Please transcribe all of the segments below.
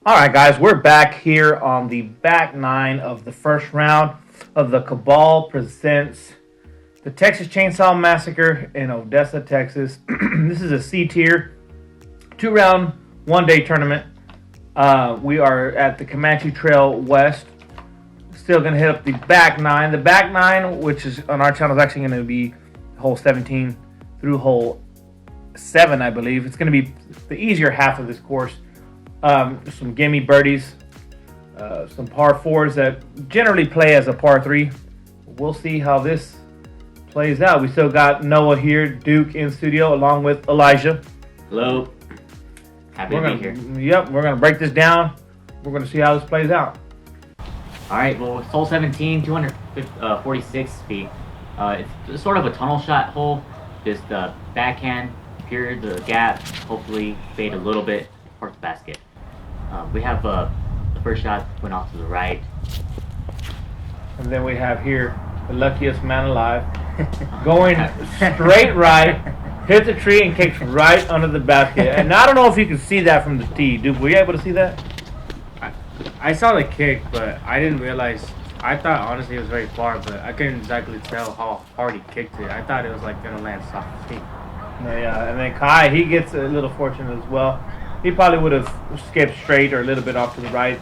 All right, guys, we're back here on the back nine of the first round of the Cabal presents the Texas Chainsaw Massacre in Odessa, Texas. This is a C tier, 2 round, 1 day tournament. We are at the Comanche Trail West. Still going to hit up the back nine. The back nine, which is on our channel, is actually going to be hole 17 through hole 7, I believe. It's going to be the easier half of this course. Some gimme birdies, some par fours that generally play as a par three. We'll see how this plays out. We still got Noah here, Duke in studio, along with Elijah. Hello. Happy to be here. Yep, we're gonna break this down. We're gonna see how this plays out. All right. Well, it's hole 17, 246 feet. It's sort of a tunnel shot hole. Just backhand, peer the gap, hopefully fade a little bit, park the basket. We have the first shot went off to the right. And then we have here the luckiest man alive, going straight right, hits a tree and kicks right under the basket. And I don't know if you can see that from the tee. Dude, were you able to see that? I saw the kick, but I didn't realize. I thought honestly it was very far, but I couldn't exactly tell how hard he kicked it. I thought it was like gonna land soft feet. Yeah, and then Kye, he gets a little fortunate as well. He probably would have skipped straight or a little bit off to the right.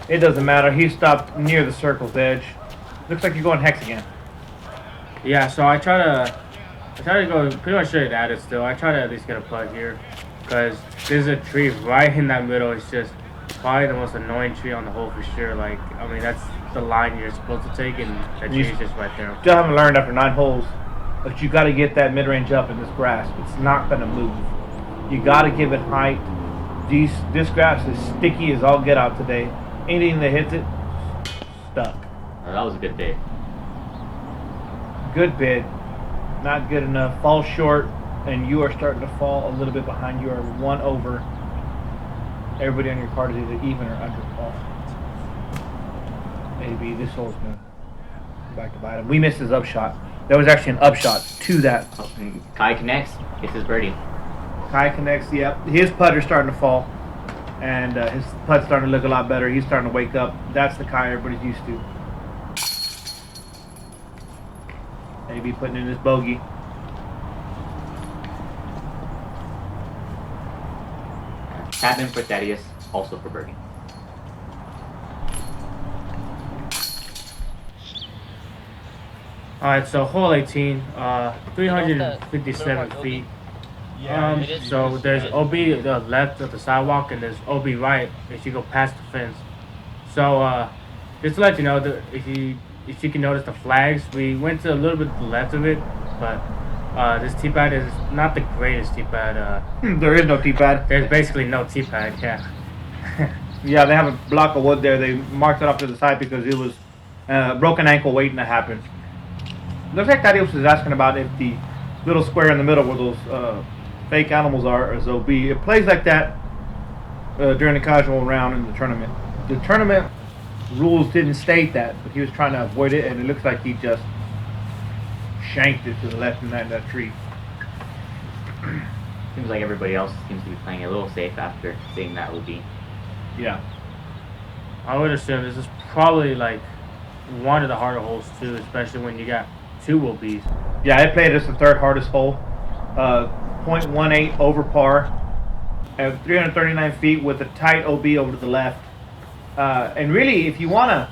It doesn't matter. He stopped near the circle's edge. Looks like you're going hex again. Yeah, so I try to go pretty much straight at it still. I try to at least get a putt here, because there's a tree right in that middle. It's just probably the most annoying tree on the hole for sure. Like, I mean, that's the line you're supposed to take, and that tree is just right there. Still haven't learned after 9 holes, but you got to get that mid-range up in this grass. It's not going to move. You got to give it height. This grass is sticky as all get out today. Anything that hits it, stuck. That was a good bid. Good bid, not good enough. Fall short, and you are starting to fall a little bit behind. You are 1 over. Everybody on your card is either even or under par. Maybe this hole's gonna go back to bite him. We missed his upshot. There was actually an upshot to that. Kye connects, gets his birdie. Kye connects. Yep, his putter's starting to fall, and his putt's starting to look a lot better. He's starting to wake up. That's the Kye everybody's used to. Maybe putting in his bogey. Tap in for Thaddeus, also for birdie. All right, so hole 18, 357 feet. So there's OB to the left of the sidewalk, and there's OB right if you go past the fence. So just to let you know, if you can notice the flags, we went to a little bit to the left of it, but this tee pad is not the greatest tee pad. There is no tee pad. There's basically no tee pad, yeah. Yeah, they have a block of wood there. They marked it off to the side because it was broken ankle waiting to happen. Looks like Thaddeus was asking about if the little square in the middle where those fake animals are is OB. It plays like that during the casual round in the tournament. The tournament rules didn't state that, but he was trying to avoid it, and it looks like he just shanked it to the left in that tree. Seems like everybody else seems to be playing a little safe after seeing that OB. Yeah. I would assume this is probably like one of the harder holes too, especially when you got 2 OBs. Yeah, I played as the third hardest hole. 0.18 over par at 339 feet with a tight OB over to the left. And really, if you wanna,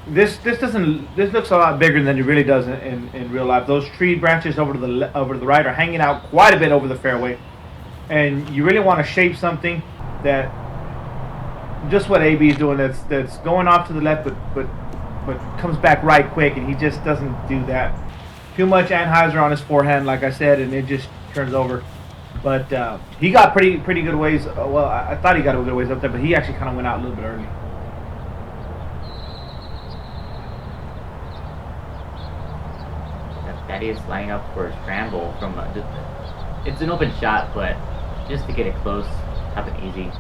this looks a lot bigger than it really does in real life. Those tree branches over to the right are hanging out quite a bit over the fairway, and you really want to shape something that just what AB is doing. That's going off to the left, but comes back right quick, and he just doesn't do that. Too much Anheuser on his forehand, like I said, and it just turns over. But he got pretty good ways. Well, I thought he got a good ways up there, but he actually kind of went out a little bit early. Thaddeus lining up for a scramble from it's an open shot, but just to get it close, have an easy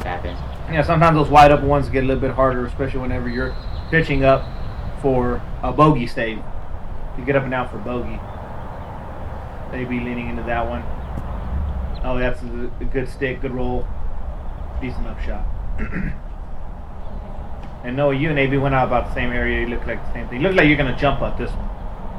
tap in. Yeah, sometimes those wide open ones get a little bit harder, especially whenever you're pitching up for a bogey save. You get up and down for bogey. Maybe leaning into that one. Oh, that's a good stick, good roll. Decent upshot. And Noah, you and AB went out about the same area. You look like the same thing. You look like you're gonna jump at this one.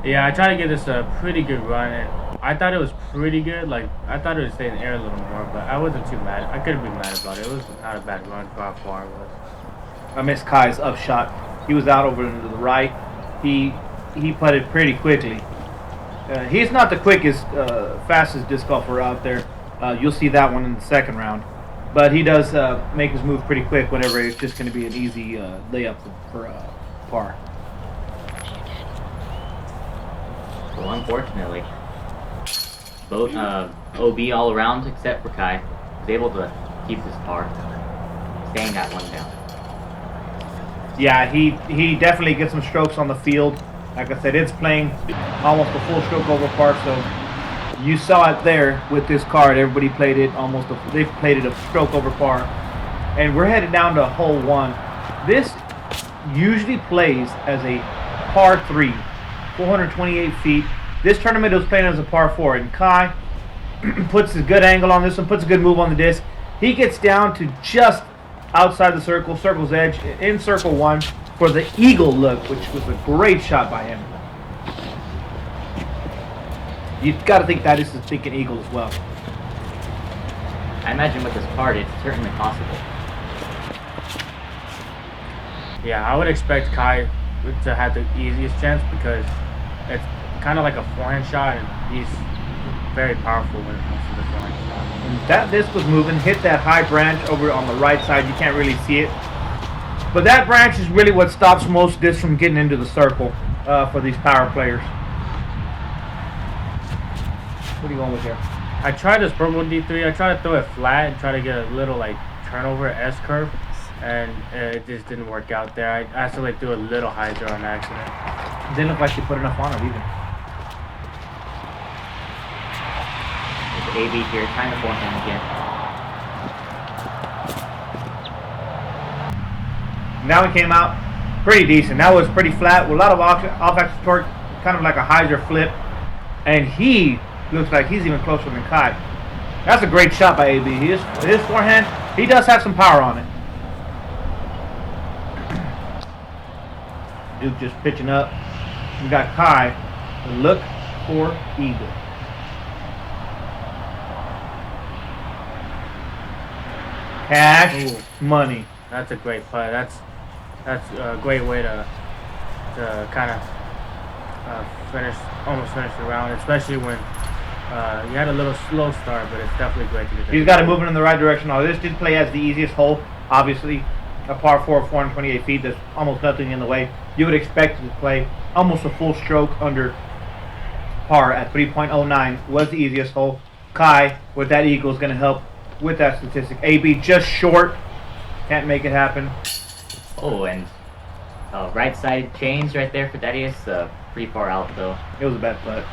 Yeah, I tried to give this a pretty good run, and I thought it was pretty good. Like, I thought it would stay in the air a little more, but I wasn't too mad. I couldn't be mad about it. It was not a bad run for how far it was. I missed Kye's upshot. He was out over to the right. He putted pretty quickly. He's not the quickest, fastest disc golfer out there. You'll see that one in the second round. But he does make his move pretty quick whenever it's just going to be an easy layup for par. So unfortunately, both OB all around except for Kye was able to keep this par, staying that one down. Yeah, he definitely gets some strokes on the field. Like I said, it's playing almost a full stroke over par, so you saw it there with this card. Everybody played it they played it a stroke over par. And we're headed down to hole 1. This usually plays as a par 3, 428 feet. This tournament was playing as a par 4, and Kye puts a good angle on this one, puts a good move on the disc. He gets down to just outside the circle's edge, in circle 1 for the eagle look, which was a great shot by him. You've got to think that is thinking eagle as well. I imagine with this card, it's certainly possible. Yeah, I would expect Kye to have the easiest chance because it's kind of like a forehand shot, and he's very powerful when it comes to the forehand shot. And that disc was moving, hit that high branch over on the right side. You can't really see it. But that branch is really what stops most discs from getting into the circle for these power players. What are you going with here? I tried this purple D3. I tried to throw it flat and try to get a little like turnover S curve, and it just didn't work out there. I actually threw a little high there on accident. It didn't look like she put enough on it either. With AB here, trying to forehand again. Now it came out pretty decent. That was pretty flat with a lot of off-axis torque, kind of like a hyzer flip. And he looks like he's even closer than Kye. That's a great shot by AB. His forehand, he does have some power on it. Duke just pitching up. We got Kye. Look for eagle. Cash money. That's a great play. That's a great way to kind of almost finish the round, especially when you had a little slow start, but it's definitely great to get there. He's got it moving in the right direction. Now, this did play as the easiest hole, obviously. A par 4 of 428 feet, there's almost nothing in the way. You would expect it to play almost a full stroke under par at 3.09 was the easiest hole. Kye, with that eagle, is going to help with that statistic. AB just short. Can't make it happen. Oh, and right side chains right there for Thaddeus. Pretty far out though. It was a bad putt.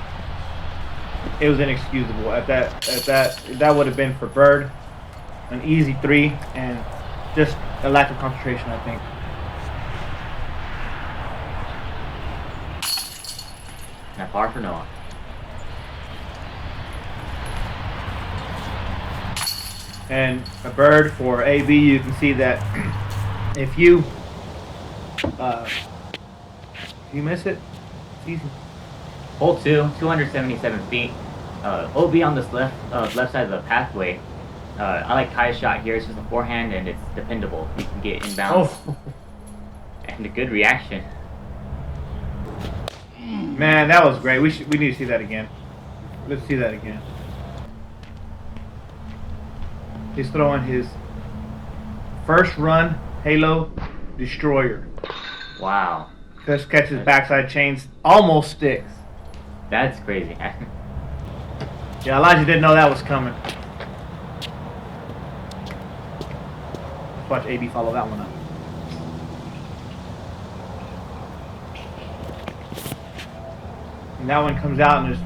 It was inexcusable. That would have been for Bird an easy 3, and just a lack of concentration, I think. Now par for Noah. And a bird for AB. You can see that if you miss it, it's easy. Hole 2, 277 feet. OB on this left side of the pathway. I like Kye's shot here. It's just a forehand and it's dependable. You can get inbounds. Oh. And a good reaction. Man, that was great. We need to see that again. Let's see that again. He's throwing his first run Halo Destroyer. Wow. Just catches backside chains, almost sticks. That's crazy. Yeah, Elijah didn't know that was coming. Let's watch AB follow that one up. And that one comes out and just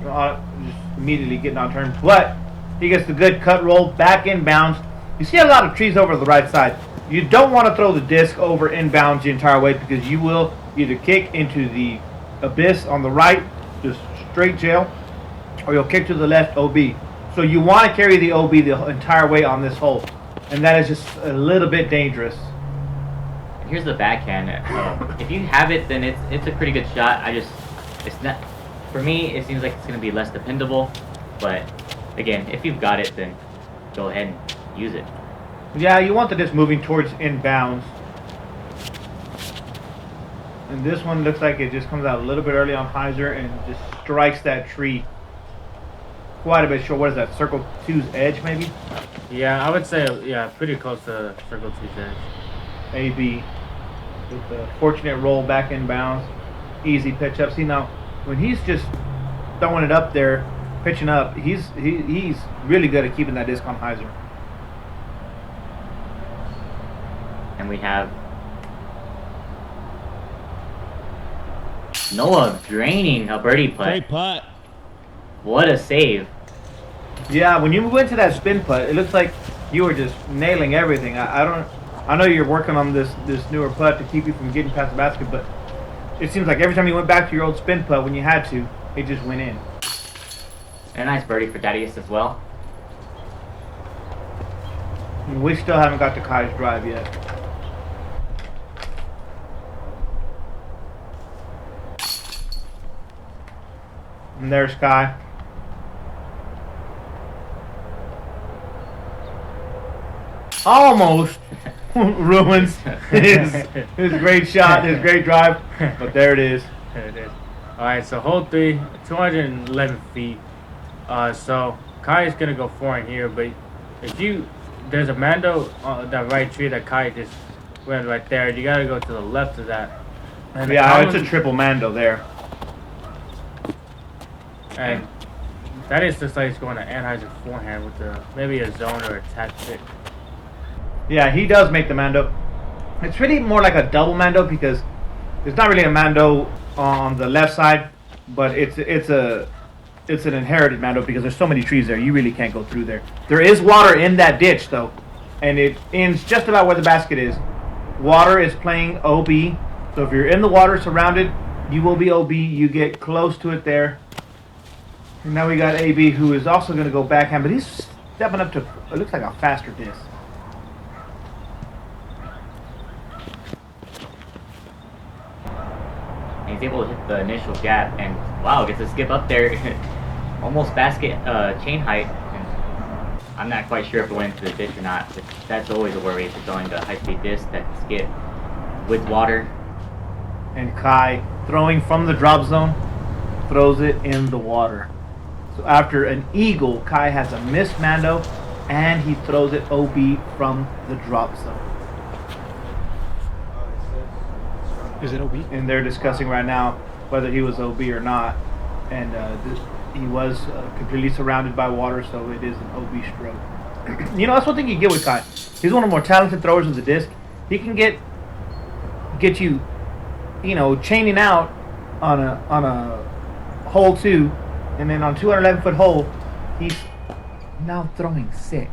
immediately getting on turn. But he gets the good cut roll back inbounds. You see a lot of trees over the right side. You don't want to throw the disc over inbounds the entire way because you will either kick into the abyss on the right, just straight jail, or you'll kick to the left OB. So you want to carry the OB the entire way on this hole. and that is just a little bit dangerous. And here's the backhand. If you have it, then it's a pretty good shot. It's not, for me, it seems like it's going to be less dependable. But again, if you've got it, then go ahead and use it. Yeah, you want the disc moving towards inbounds. And this one looks like it just comes out a little bit early on hyzer and just strikes that tree quite a bit short. What is that, circle 2's edge maybe? Yeah, I would say, yeah, pretty close to circle 2's edge. AB with the fortunate roll back inbounds. Easy pitch up. See, now, when he's just throwing it up there, pitching up, he's really good at keeping that disc on hyzer. And we have Noah draining a birdie putt. Great putt. What a save. Yeah, when you went to that spin putt, it looks like you were just nailing everything. I know you're working on this newer putt to keep you from getting past the basket, but it seems like every time you went back to your old spin putt when you had to, it just went in. And a nice birdie for Thaddaeus as well. And we still haven't got to Kye's drive yet. And there's Kye. Almost ruins his great shot, his great drive, but there it is. There it is. All right, so hole 3, 211 feet. So Kye is gonna go 4 in here, but there's a Mando on that right tree that Kye just went right there. You gotta go to the left of that. And Yeah, it's a triple Mando there. And that is just like he's going to Anheuser forehand with maybe a zone or a tactic. Yeah, he does make the Mando. It's really more like a double Mando because it's not really a Mando on the left side, but it's an inherited Mando because there's so many trees there. You really can't go through there. There is water in that ditch though, and it ends just about where the basket is. Water is playing OB, so if you're in the water surrounded, you will be OB. You get close to it there. And now we got AB, who is also going to go backhand, but he's stepping up to, it looks like a faster disc. And he's able to hit the initial gap, and wow, gets a skip up there. Almost basket chain height. And I'm not quite sure if it went into the ditch or not, but that's always a worry if you're throwing the high-speed disc, that skip with water. And Kye, throwing from the drop zone, throws it in the water. So after an eagle, Kye has a missed Mando, and he throws it OB from the drop zone. Is it OB? And they're discussing right now whether he was OB or not. And he was completely surrounded by water, so it is an OB stroke. You know, that's one thing you get with Kye. He's one of the more talented throwers of the disc. He can get you, you know, chaining out on a hole 2. And then on 211-foot hole, he's now throwing 6.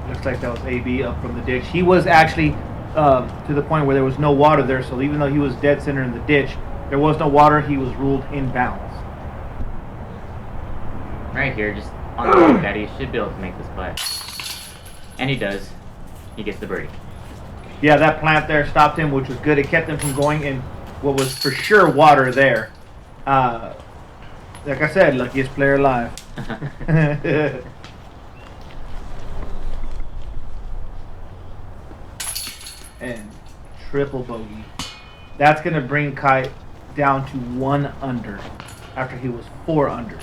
Looks like that was AB up from the ditch. He was actually to the point where there was no water there, so even though he was dead center in the ditch, there was no water. He was ruled inbounds. Right here, just on the road, Daddy should be able to make this putt. And he does. He gets the birdie. Yeah, that plant there stopped him, which was good. It kept him from going in what was for sure water there. Like I said, luckiest player alive. And triple bogey. That's going to bring Kye down to 1 under after he was 4 under.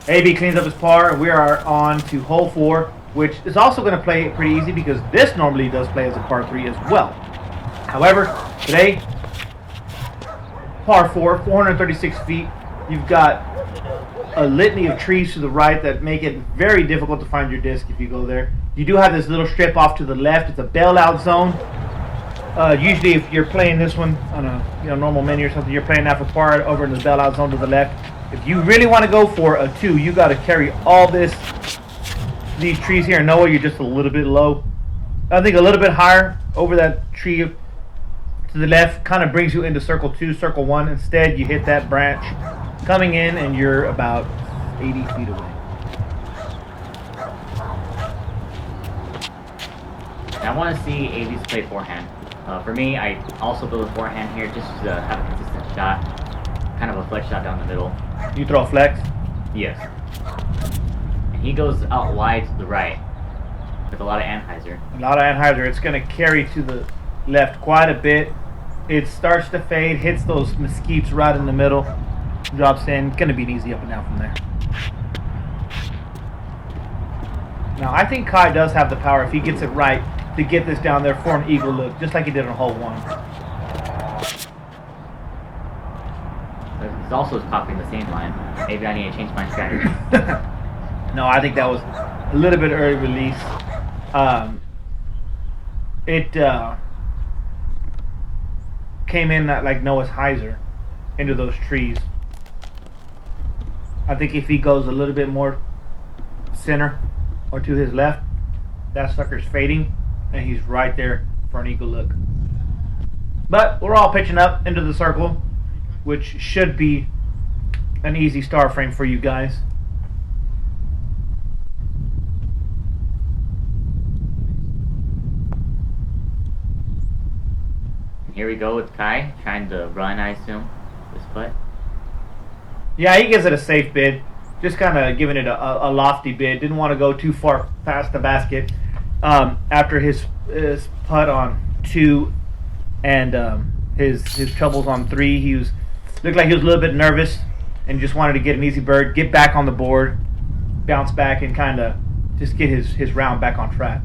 AB cleans up his par, and we are on to hole 4, which is also going to play pretty easy because this normally does play as a par 3 as well. However, today, par 4, 436 feet. You've got a litany of trees to the right that make it very difficult to find your disc if you go there. You do have this little strip off to the left. It's a bailout zone. Usually if you're playing this one on a normal menu or something, you're playing that for par over in the bailout zone to the left. If you really want to go for a 2, you got to carry all these trees here. Noah, you're just a little bit low. I think a little bit higher over that tree to the left kind of brings you into circle 2, circle 1. Instead, you hit that branch coming in, and you're about 80 feet away. I want to see ABs play forehand. For me, I also build a forehand here just to have a consistent shot. Kind of a flex shot down the middle. You throw flex? Yes. And he goes out wide to the right with a lot of Anheuser. A lot of Anheuser. It's going to carry to the left quite a bit. It starts to fade, hits those mesquites right in the middle, drops in. Going to be an easy up and down from there. Now, I think Kye does have the power, if he gets it right, to get this down there for an eagle look, just like he did on hole 1. He's also copying the same line. Maybe I need to change my strategy. No, I think that was a little bit early release. It came in like Noah's Heiser into those trees. I think if he goes a little bit more center or to his left, that sucker's fading and he's right there for an eagle look. But we're all pitching up into the circle, which should be an easy star frame for you guys. Here we go with Kye, trying to run, I assume, this putt. Yeah, he gives it a safe bid. Just kind of giving it a lofty bid. Didn't want to go too far past the basket. After his putt on 2 and his troubles on 3, he looked like he was a little bit nervous and just wanted to get an easy bird, get back on the board, bounce back, and kind of just get his round back on track.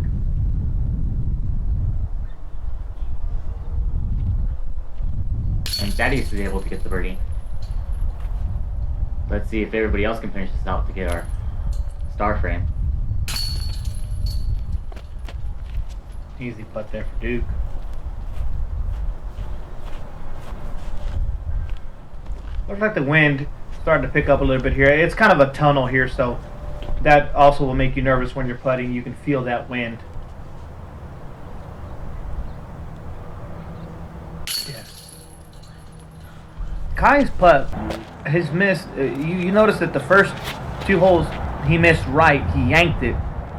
And Thaddeus is able to get the birdie. Let's see if everybody else can finish this out to get our star frame. Easy putt there for Duke. Looks like the wind starting to pick up a little bit here. It's kind of a tunnel here, so that also will make you nervous when you're putting. You can feel that wind. Kye's putt, his miss, you notice that the first 2 holes he missed right, he yanked it,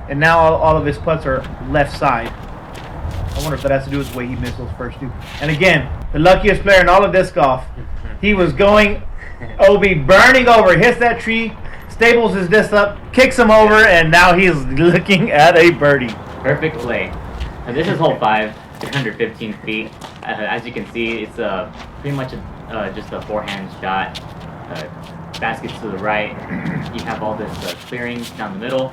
and now all of his putts are left side. I wonder if that has to do with the way he missed those first 2. And again, the luckiest player in all of disc golf. He was going, OB burning over, hits that tree, stables his disc up, kicks him over, and now he's looking at a birdie. Perfect play. And this is hole 5, 615 feet. As you can see, it's pretty much just a forehand shot. Baskets to the right. You have all this clearing down the middle.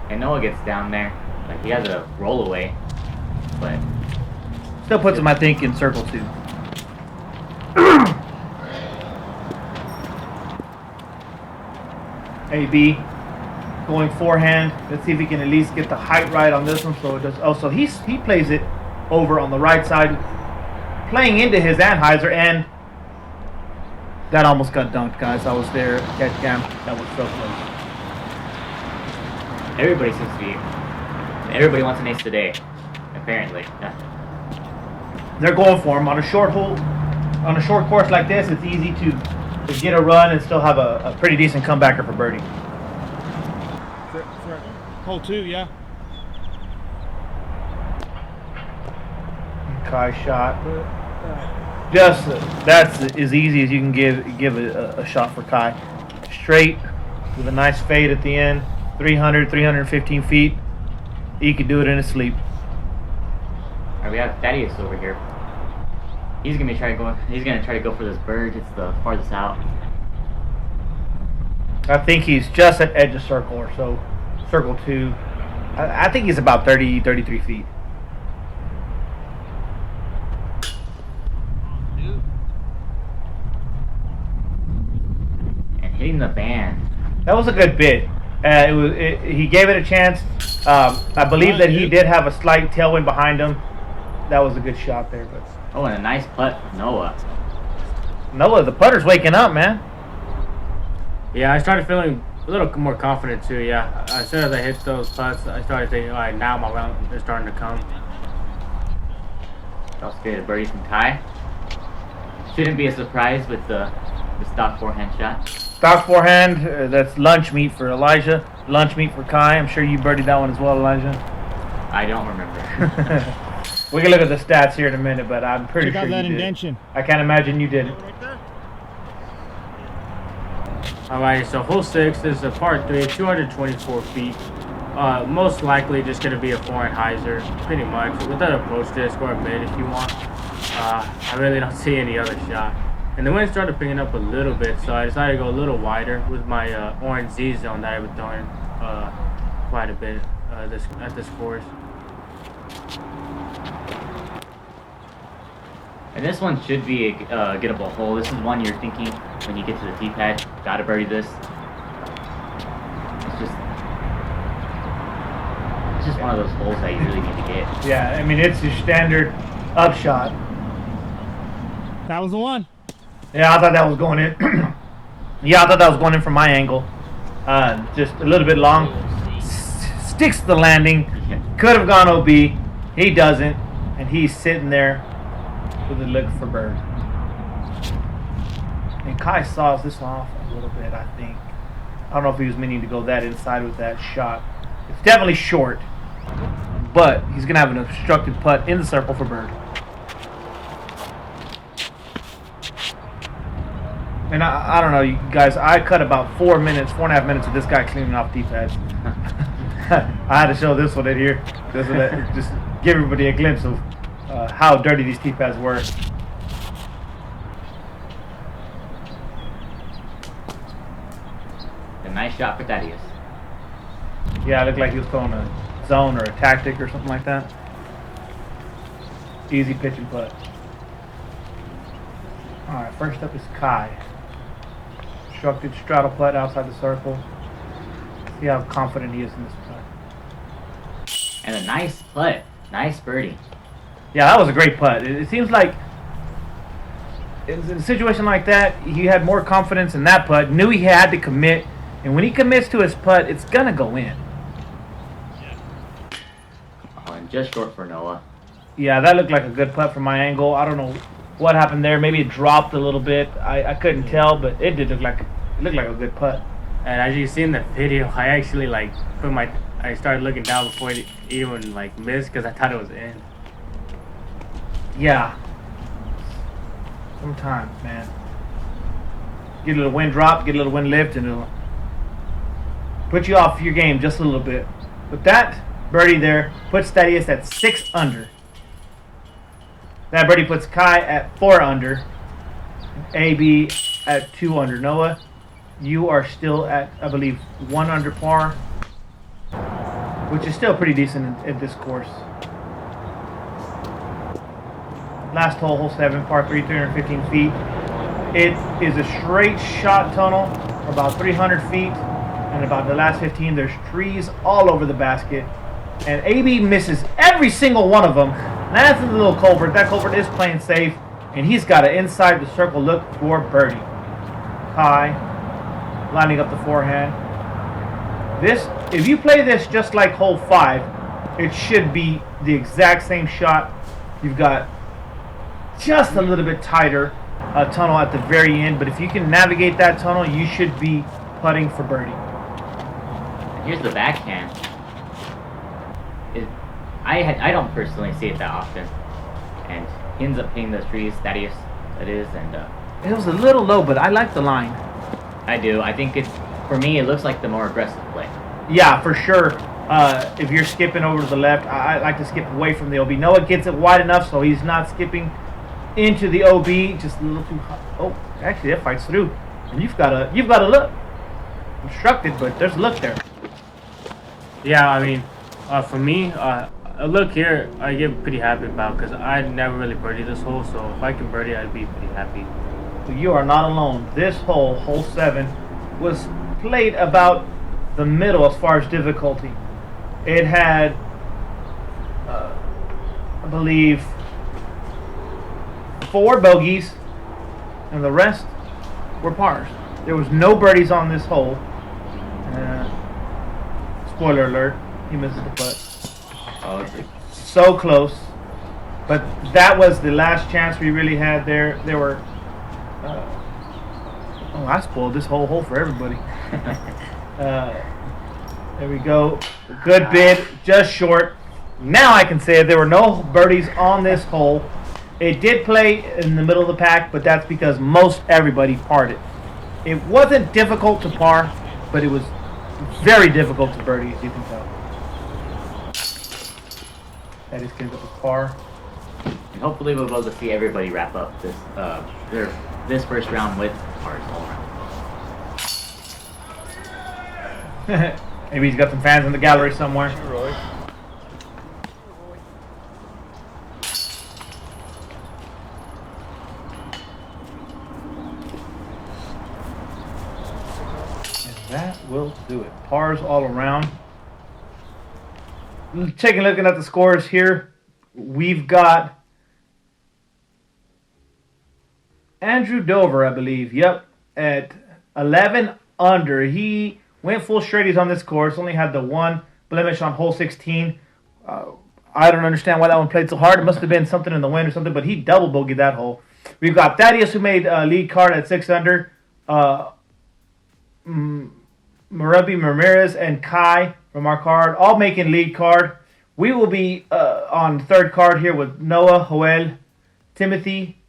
And Noah gets down there. Like, he has a roll away, but still puts him, I think, in circle 2. AB going forehand. Let's see if he can at least get the height right on this one. So it does. Oh, so he plays it over on the right side, playing into his Anheuser, and that almost got dunked, guys. I was there at catch cam. That was so close. Everybody seems to be. Everybody wants an ace today, apparently. They're going for him on a short hole, on a short course like this. It's easy to get a run and still have a pretty decent comebacker for birdie. For hole 2, yeah. Kye shot. Just that's as easy as you can give a shot for Kye. Straight with a nice fade at the end. 300, 315 feet. He could do it in his sleep. Alright, we have Thaddeus over here. He's gonna try to go for this bird. It's the farthest out. I think he's just at edge of circle or so. Circle 2. I think he's about 30, 33 feet. And hitting the band. That was a good bid. He gave it a chance. I believe that he did have a slight tailwind behind him. That was a good shot there. But Oh, and a nice putt from Noah. Noah, the putter's waking up, man. Yeah, I started feeling a little more confident too. Yeah, as soon as I hit those putts, I started thinking, all right, now my round is starting to come. Also get a birdie from Kye. Shouldn't be a surprise with the stock forehand shot. Stock forehand, that's lunch meat for Elijah. Lunch meat for Kye. I'm sure you birdied that one as well, Elijah. I don't remember. We can look at the stats here in a minute, but I'm pretty Check sure out that you indention. did. I can't imagine you didn't. Right there. Alright, so hole 6 is a part 3, 224 feet. Most likely just going to be a forehand hyzer, pretty much. With that approach to score a mid if you want. I really don't see any other shot. And the wind started picking up a little bit, so I decided to go a little wider with my orange Z zone that I've been throwing quite a bit at this course. And this one should be a gettable hole. This is one you're thinking when you get to the tee pad, gotta birdie this. It's just one of those holes that you really need to get. Yeah, I mean, it's your standard upshot. That was the one. Yeah, I thought that was going in. Yeah, I thought that was going in from my angle. Just a little bit long. Sticks to the landing. Could have gone OB. He doesn't. And he's sitting there with a look for bird. And Kye saws this off a little bit, I think. I don't know if he was meaning to go that inside with that shot. It's definitely short. But he's going to have an obstructed putt in the circle for bird. And I don't know, you guys, I cut about 4.5 minutes of this guy cleaning off tee pads. I had to show this one in here. Just give everybody a glimpse of how dirty these tee pads were. A nice shot for Thaddeus. Yeah, it looked like he was throwing a zone or a tactic or something like that. Easy pitch and putt. Alright, first up is Kye. Obstructed straddle putt outside the circle. See how confident he is in this putt. And a nice putt. Nice birdie. Yeah, that was a great putt. It seems like in a situation like that, he had more confidence in that putt, knew he had to commit, and when he commits to his putt, it's gonna go in. Oh, and just short for Noah. Yeah, that looked like a good putt from my angle. I don't know what happened there. Maybe it dropped a little bit. I couldn't tell, but it did look like a good putt. And as you see in the video, I actually I started looking down before it even missed because I thought it was in. Yeah. Sometimes, man. Get a little wind drop, get a little wind lift, and it'll put you off your game just a little bit. But that birdie there puts Thaddeus at 6 under. That birdie puts Kye at 4 under. AB at 2 under. Noah, you are still at, I believe, 1 under par, which is still pretty decent at this course. Last hole, hole 7, par 3, 315 feet. It is a straight shot tunnel, about 300 feet, and about the last 15, there's trees all over the basket. And AB misses every single one of them. That's a little culvert. That culvert is playing safe, and he's got an inside the circle look for birdie. Kye lining up the forehand. This, if you play this just like hole 5, it should be the exact same shot. You've got just a little bit tighter tunnel at the very end, but if you can navigate that tunnel, you should be putting for birdie. Here's the backhand. I don't personally see it that often, and he ends up hitting those trees. Thaddeus, that is, and It was a little low, but I like the line. I do. I think it's, for me, it looks like the more aggressive play. Yeah, for sure. If you're skipping over to the left, I like to skip away from the OB. Noah gets it wide enough so he's not skipping into the OB, just a little too hot. Oh, actually that fights through. And you've got a look. Obstructed, but there's a look there. Yeah, I mean, for me, a look here, I get pretty happy about because I never really birdied this hole, so if I can birdie, I'd be pretty happy. You are not alone. This hole, hole 7, was played about the middle as far as difficulty. It had, I believe, 4 bogeys, and the rest were pars. There was no birdies on this hole. Spoiler alert, he misses the putt. Oh, it's So close. But that was the last chance we really had there. There were Oh, I spoiled this whole hole for everybody. There we go. Good bid, just short. Now I can say there were no birdies on this hole. It did play in the middle of the pack, but that's because most everybody parred it. It wasn't difficult to par, but it was very difficult to birdie, as you can tell. That is going to go to par. And hopefully we'll be able to see everybody wrap up this first round with pars all around. Maybe he's got some fans in the gallery somewhere. And that will do it. Pars all around. Looking at the scores here. We've got Andrew Dover, I believe. Yep, at 11 under. He went full straighties on this course. Only had the one blemish on hole 16. I don't understand why that one played so hard. It must have been something in the wind or something, but he double bogeyed that hole. We've got Thaddeus, who made lead card at 6 under. Marabi Ramirez and Kye from our card, all making lead card. We will be on third card here with Noah, Joel, Timothy,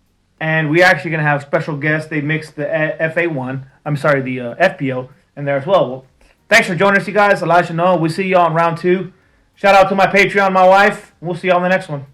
and we're actually going to have special guests. They mixed the FA1, the FPO in there as well. Well, thanks for joining us, you guys. Elijah Noah. We'll see you on round 2. Shout out to my Patreon, my wife. We'll see you on the next one.